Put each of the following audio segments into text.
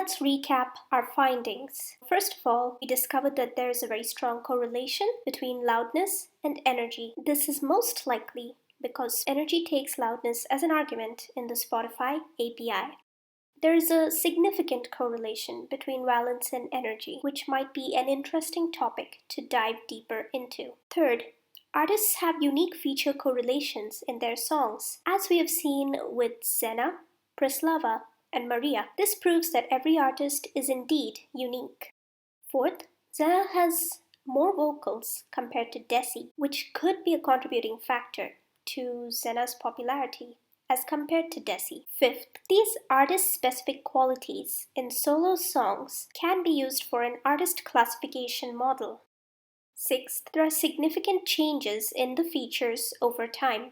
let's recap our findings. First of all, we discovered that there is a very strong correlation between loudness and energy. This is most likely because energy takes loudness as an argument in the Spotify API. There is a significant correlation between valence and energy, which might be an interesting topic to dive deeper into. Third, artists have unique feature correlations in their songs, as we have seen with Xena, Preslava, and Maria. This proves that every artist is indeed unique. Fourth, Xena has more vocals compared to Desi, which could be a contributing factor to Xena's popularity as compared to Desi. Fifth, these artist-specific qualities in solo songs can be used for an artist classification model. Sixth, there are significant changes in the features over time.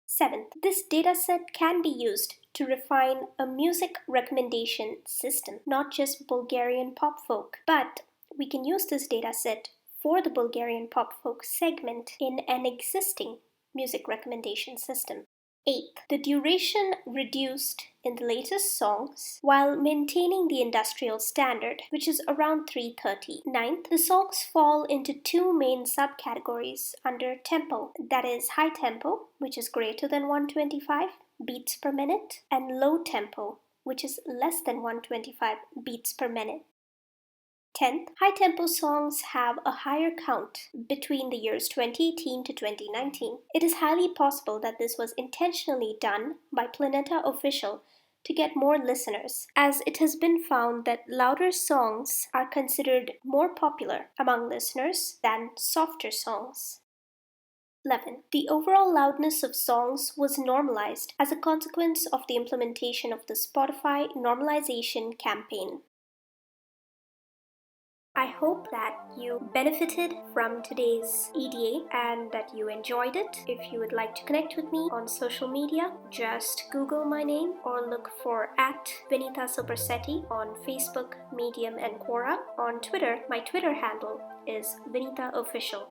Seventh, this dataset can be used to refine a music recommendation system, not just Bulgarian pop folk, but we can use this dataset for the Bulgarian pop folk segment in an existing music recommendation system. Eighth, the duration reduced in the latest songs while maintaining the industrial standard, which is around 330. Ninth, the songs fall into two main subcategories under tempo, that is high tempo, which is greater than 125 beats per minute, and low tempo, which is less than 125 beats per minute. 10th, high-tempo songs have a higher count between the years 2018 to 2019. It is highly possible that this was intentionally done by Planeta Official to get more listeners, as it has been found that louder songs are considered more popular among listeners than softer songs. 11. The overall loudness of songs was normalized as a consequence of the implementation of the Spotify normalization campaign. I hope that you benefited from today's EDA and that you enjoyed it. If you would like to connect with me on social media, just Google my name or look for @Vinita Sopersetti on Facebook, Medium, and Quora. On Twitter, my Twitter handle is Vinita Official.